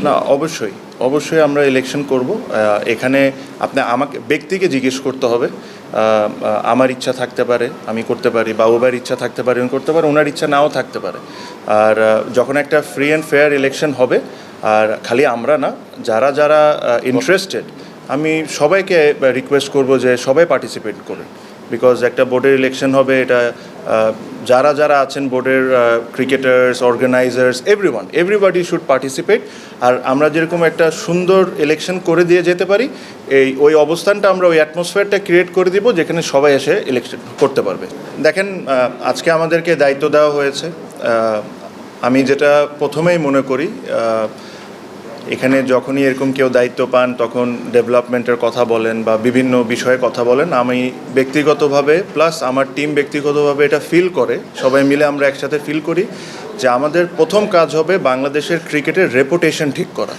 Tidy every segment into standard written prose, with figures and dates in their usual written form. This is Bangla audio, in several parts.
না, অবশ্যই অবশ্যই আমরা ইলেকশন করব। এখানে আপনি আমাকে ব্যক্তিকে জিজ্ঞেস করতে হবে। আমার ইচ্ছা থাকতে পারে আমি করতে পারি, বা ওবার ইচ্ছা থাকতে পারে উনি করতে পারে, ওনার ইচ্ছা নাও থাকতে পারে। আর যখন একটা ফ্রি অ্যান্ড ফেয়ার ইলেকশন হবে, আর খালি আমরা না, যারা যারা ইন্টারেস্টেড, আমি সবাইকে রিকোয়েস্ট করব যে সবাই পার্টিসিপেট করে। বিকজ একটা বোর্ডের ইলেকশন হবে, এটা যারা যারা আছেন বোর্ডের cricketers, organisers, everybody should participate. আর আমরা যেরকম একটা সুন্দর ইলেকশন করে দিয়ে যেতে পারি, ওই অবস্থানটা আমরা ওই অ্যাটমসফিয়ারটা ক্রিয়েট করে দিব যেখানে সবাই এসে ইলেকশন করতে পারবে। দেখেন, আজকে আমাদেরকে দায়িত্ব দেওয়া হয়েছে। আমি যেটা প্রথমেই মনে করি, এখানে যখনই এরকম কেউ দায়িত্ব পান তখন ডেভেলপমেন্টের কথা বলেন বা বিভিন্ন বিষয়ে কথা বলেন। আমি ব্যক্তিগতভাবে প্লাস আমার টিম ব্যক্তিগতভাবে এটা ফিল করে, সবাই মিলে আমরা একসাথে ফিল করি যে আমাদের প্রথম কাজ হবে বাংলাদেশের ক্রিকেটের রেপুটেশন ঠিক করা।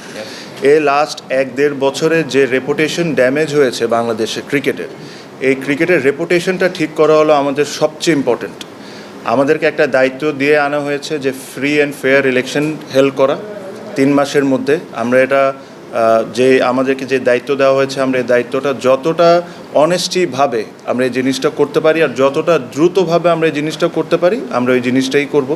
লাস্ট 1-1.5 বছরে যে রেপুটেশন ড্যামেজ হয়েছে বাংলাদেশের ক্রিকেটের, এই ক্রিকেটের রেপুটেশনটা ঠিক করা হলো আমাদের সবচেয়ে ইম্পর্টেন্ট। আমাদেরকে একটা দায়িত্ব দিয়ে আনা হয়েছে যে free and fair election held করা 3 মাসের মধ্যে। আমরা এটা যে আমাদেরকে যে দায়িত্ব দেওয়া হয়েছে, আমরা এই দায়িত্বটা যতটা অনেস্টিভাবে আমরা এই জিনিসটা করতে পারি আর যতটা দ্রুতভাবে আমরা এই জিনিসটা করতে পারি, আমরা ওই জিনিসটাই করব।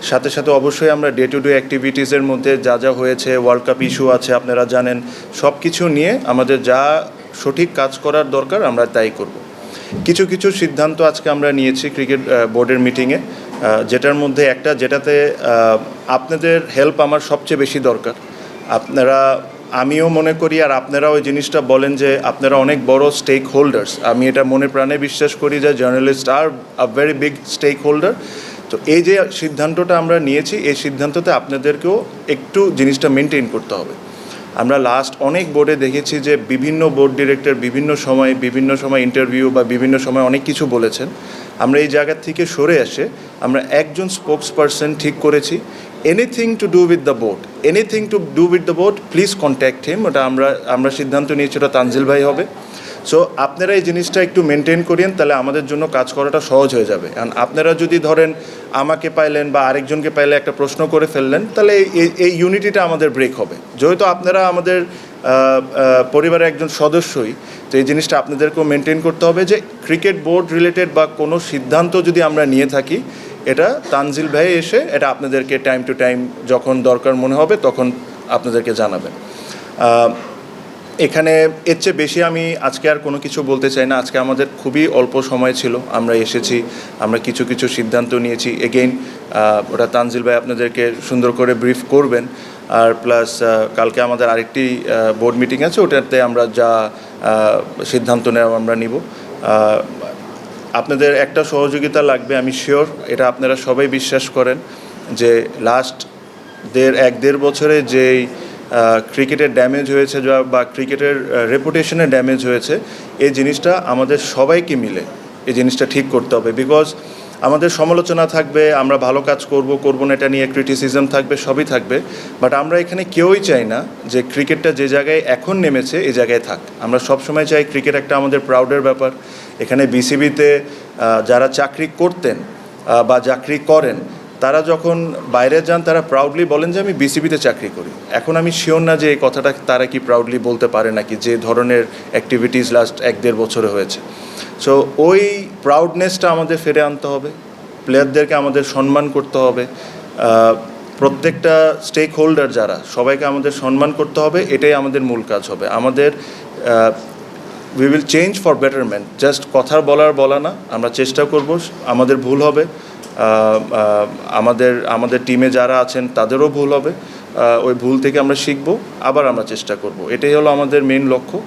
সাথে সাথে অবশ্যই আমরা ডে টু ডে অ্যাক্টিভিটিসের মধ্যে যা যা হয়েছে, ওয়ার্ল্ড কাপ ইস্যু আছে আপনারা জানেন, সব কিছু নিয়ে আমাদের যা সঠিক কাজ করার দরকার আমরা তাই করব। কিছু কিছু সিদ্ধান্ত আজকে আমরা নিয়েছি ক্রিকেট বোর্ডের মিটিংয়ে, যেটার মধ্যে একটা, যেটাতে আপনাদের হেল্প আমার সবচেয়ে বেশি দরকার। আমিও মনে করি আর আপনারাও ওই জিনিসটা বলেন যে আপনারা অনেক বড় স্টেক হোল্ডার্স। আমি এটা মনে প্রাণে বিশ্বাস করি যে journalist are a very big stakeholder. তো এই যে সিদ্ধান্তটা আমরা নিয়েছি, এই সিদ্ধান্ততে আপনাদেরকেও একটু জিনিসটা মেনটেন করতে হবে। আমরা লাস্ট অনেক বোর্ডে দেখেছি যে বিভিন্ন বোর্ড ডিরেক্টর বিভিন্ন সময় ইন্টারভিউ বা বিভিন্ন সময় অনেক কিছু বলেছেন। আমরা এই জায়গা থেকে সরে এসে আমরা একজন স্পোকস পারসন ঠিক করেছি। Anything to do with the board please contact him. ওটা আমরা সিদ্ধান্ত নিয়েছি, ওটা তানজিল ভাই হবে। সো আপনারা এই জিনিসটা একটু মেনটেন করেন, তাহলে আমাদের জন্য কাজ করাটা সহজ হয়ে যাবে। কারণ আপনারা যদি ধরেন আমাকে পাইলেন বা আরেকজনকে পাইলে একটা প্রশ্ন করে ফেললেন, তাহলে এই ইউনিটিটা আমাদের ব্রেক হবে। যেহেতু আপনারা আমাদের পরিবারের একজন সদস্যই, তো এই জিনিসটা আপনাদেরকেও মেনটেন করতে হবে যে ক্রিকেট বোর্ড রিলেটেড বা কোনো সিদ্ধান্ত যদি আমরা নিয়ে থাকি, এটা তানজিল ভাই এসে এটা আপনাদেরকে টাইম টু টাইম যখন দরকার মনে হবে তখন আপনাদেরকে জানাবেন। এখানে এর চেয়ে বেশি আমি আজকে আর কোনো কিছু বলতে চাই না। আজকে আমাদের খুবই অল্প সময় ছিল, আমরা এসেছি, আমরা কিছু কিছু সিদ্ধান্ত নিয়েছি। এগেইন ওটা তানজিল ভাই আপনাদেরকে সুন্দর করে ব্রিফ করবেন। আর প্লাস কালকে আমাদের আরেকটি বোর্ড মিটিং আছে, ওটাতে আমরা যা সিদ্ধান্ত নেওয়া আমরা নিব। আপনাদের একটা সহযোগিতা লাগবে, আমি শিওর, এটা আপনারা সবাই বিশ্বাস করেন যে লাস্ট 1-1.5 বছরে যেই ক্রিকেটের ড্যামেজ হয়েছে বা ক্রিকেটের রেপুটেশনের ড্যামেজ হয়েছে, এই জিনিসটা আমাদের সবাইকে মিলে এই জিনিসটা ঠিক করতে হবে। বিকজ আমাদের সমালোচনা থাকবে, আমরা ভালো কাজ করব না এটা নিয়ে ক্রিটিসিজম থাকবে, সবই থাকবে, বাট আমরা এখানে কেউই চাই না যে ক্রিকেটটা যে জায়গায় এখন নেমেছে এই জায়গায় থাক। আমরা সবসময় চাই ক্রিকেট একটা আমাদের প্রাউডের ব্যাপার। এখানে বিসিবিতে যারা চাকরি করতেন বা চাকরি করেন, তারা যখন বাইরে যান তারা প্রাউডলি বলেন যে আমি বিসিবিতে চাকরি করি। এখন আমি শিওর না যে এই কথাটা তারা কি প্রাউডলি বলতে পারে নাকি, যে ধরনের অ্যাক্টিভিটিস লাস্ট 1-1.5 বছরে হয়েছে। সো ওই প্রাউডনেসটা আমাদের ফিরে আনতে হবে, প্লেয়ারদেরকে আমাদের সম্মান করতে হবে, প্রত্যেকটা স্টেক হোল্ডার যারা, সবাইকে আমাদের সম্মান করতে হবে। এটাই আমাদের মূল কাজ হবে। আমাদের we will change for betterment, just কথা বলা না, আমরা চেষ্টা করব। আমাদের ভুল হবে, আমাদের টিমে যারা আছেন তাদেরও ভুল হবে, ওই ভুল থেকে আমরা শিখব, আবার আমরা চেষ্টা করব। এটাই হলো আমাদের মেইন লক্ষ্য।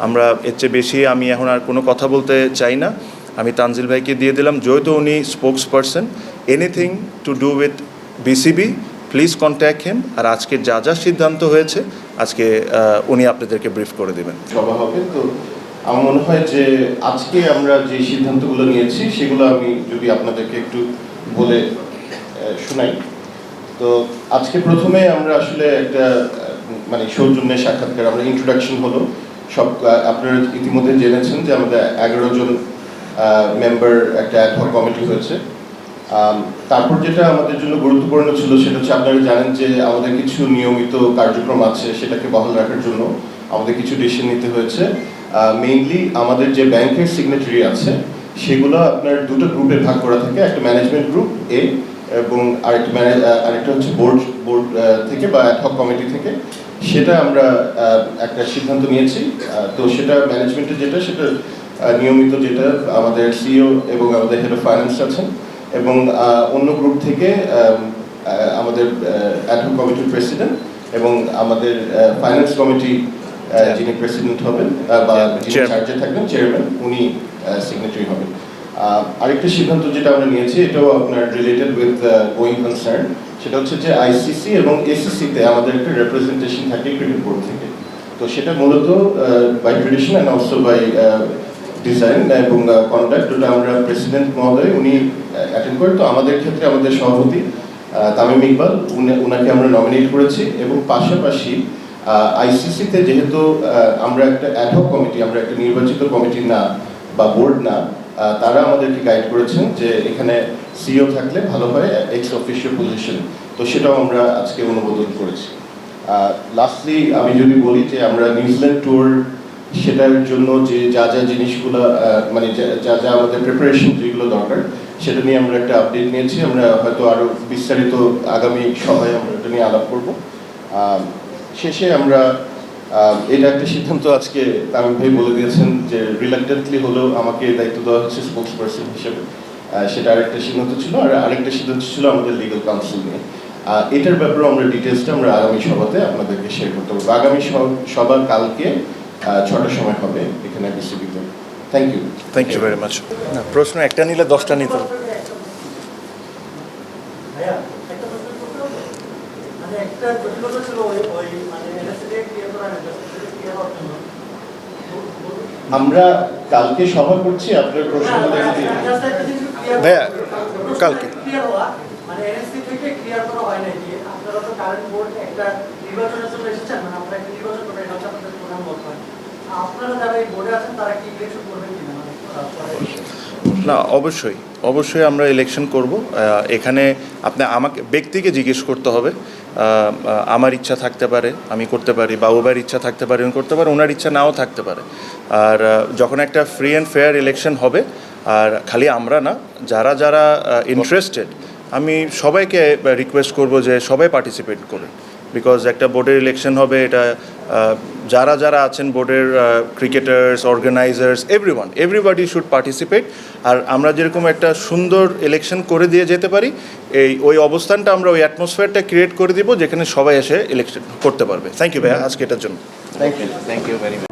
আমরা এর চেয়ে বেশি আমি এখন আর কোনো কথা বলতে চাই না। আমি তানজিল ভাইকে দিয়ে দিলাম, যেহেতু উনি spokesperson, anything to do with BCB please contact him. আর আজকে যা যা সিদ্ধান্ত হয়েছে আজকে উনি আপনাদেরকে ব্রিফ করে দেবেন। সভা হবে, তো আমার মনে হয় যে আজকে আমরা যে সিদ্ধান্তগুলো নিয়েছি সেগুলো আমি যদি আপনাদেরকে একটু বলে শোনাই। তো আজকে প্রথমে আমরা আসলে একটা মানে সৌজন্যের সাক্ষাৎকার, আমরা ইন্ট্রোডাকশন হলো সব। আপনারা ইতিমধ্যে জেনেছেন যে আমাদের 11 জন মেম্বার একটা অ্যাডহক কমিটি হয়েছে। তারপর যেটা আমাদের জন্য গুরুত্বপূর্ণ ছিল সেটা হচ্ছে আপনারা জানেন যে আমাদের কিছু নিয়মিত কার্যক্রম আছে, সেটাকে বহাল রাখার জন্য আমাদের কিছু ডিসিশন নিতে হয়েছে। মেইনলি আমাদের যে ব্যাংকের সিগনেটারি আছে সেগুলো আপনার দুটো গ্রুপে ভাগ করা থাকে, একটা ম্যানেজমেন্ট গ্রুপ এ এবং আরেকটা হচ্ছে বোর্ড থেকে বা অ্যাডহক কমিটি থেকে। সেটা আমরা একটা সিদ্ধান্ত নিয়েছি। তো সেটা ম্যানেজমেন্টের যেটা সেটা নিয়মিত যেটা আমাদের সিইও এবং আমাদের হেড অফ ফাইন্যান্স আছেন, এবং অন্য গ্রুপ থেকে আমাদের অ্যাডহক কমিটির প্রেসিডেন্ট এবং আমাদের ফাইন্যান্স কমিটি যিনি প্রেসিডেন্ট হবেন বা যিনি চার্জে থাকবেন চেয়ারম্যান, উনি সিগনেটারি হবেন। আরেকটা সিদ্ধান্ত যেটা আমরা নিয়েছি এটাও আপনার রিলেটেড উইথ গোয়িং কনসার্ন, সেটা হচ্ছে যে আইসিসি এবং এসিসিতে আমাদের একটা রিপ্রেজেন্টেশন থাকে ক্রিকেট বোর্ড থেকে। তো সেটা মূলত by tradition and also by design এবং কন্ডাক্ট, ওটা আমরা প্রেসিডেন্ট মহোদয় উনি অ্যাটেন্ড করেন। তো আমাদের ক্ষেত্রে আমাদের সভাপতি তামিম ইকবাল উনাকে আমরা নমিনেট করেছি, এবং পাশাপাশি আইসিসিতে যেহেতু আমরা একটা অ্যাডহক কমিটি, আমরা একটা নির্বাচিত কমিটি না বা বোর্ড না, তারা আমাদেরকে গাইড করেছেন যে এখানে সিইও থাকলে ভালো হয় এক্স অফিসিয়াল পজিশন। তো সেটাও আমরা আজকে অনুমোদন করেছি। লাস্টলি আমি যদি বলি যে আমরা নিউজিল্যান্ড ট্যুর সেটার জন্য যে যা যা জিনিসগুলো মানে যা যা আমাদের প্রিপারেশন যেগুলো দরকার সেটা নিয়ে আমরা একটা আপডেট নিয়েছি। আমরা হয়তো আরও বিস্তারিত আগামী সভায় আমরা এটা নিয়ে আলাপ করব। শেষে আমরা এটা একটা সিদ্ধান্ত আজকে তামিম ভাই বলে দিয়েছেন যে রিলাক্টেন্টলি হলেও আমাকে দায়িত্ব দেওয়া হচ্ছে স্পোক্স পার্সন হিসেবে। সেটা আরেকটা সিদ্ধান্ত ছিল, আর আরেকটা সিদ্ধান্ত ছিল আমাদের লিগ্যাল কাউন্সিল নিয়ে। এটার ব্যাপারে আমরা ডিটেলসটা আমরা আগামী সভাতে আপনাদেরকে শেয়ার করতে পারবো। আগামী সভা কালকে 6টার সময় হবে এখানে বিসিবিতে। Thank you very much. প্রশ্ন একটা নিলে 10টা নিতে হবে। আমরা কালকে সভা করছি, আপনার প্রশ্নগুলো যদি ভাইয়া কালকে মানে এনএসসি থেকে ক্লিয়ার করা হয় না যে আপনারা তো কারেন্ট বোর্ড একটা নির্বাচনের জন্য এসেছেন, মানে আপনারা একটা নির্বাচন করবেন, এটা হচ্ছে আপনাদের প্রধান লক্ষ্য। আপনারা যারা এই বোর্ডে আছেন তারা কি ইলেকশন করবেন কিনা? না, অবশ্যই আমরা ইলেকশন করব। এখানে আমাকে ব্যক্তিকে জিজ্ঞেস করতে হবে। আমার ইচ্ছা থাকতে পারে আমি করতে পারি, বা ওবার ইচ্ছা থাকতে পারে উনি করতে পারে, ওনার ইচ্ছা নাও থাকতে পারে। আর যখন একটা ফ্রি অ্যান্ড ফেয়ার ইলেকশন হবে, আর খালি আমরা না, যারা যারা ইন্টারেস্টেড, আমি সবাইকে রিকোয়েস্ট করব যে সবাই পার্টিসিপেট করুন। বিকজ একটা বোর্ডের ইলেকশন হবে, এটা যারা যারা আছেন বোর্ডের cricketers, organisers, everybody should participate. আর আমরা যেরকম একটা সুন্দর ইলেকশন করে দিয়ে যেতে পারি, ওই অবস্থানটা আমরা ওই অ্যাটমসফিয়ারটা ক্রিয়েট করে দিব যেখানে সবাই এসে ইলেকশন করতে পারবে। থ্যাংক ইউ ভাইয়া আজকে এটার জন্য। Thank you very much.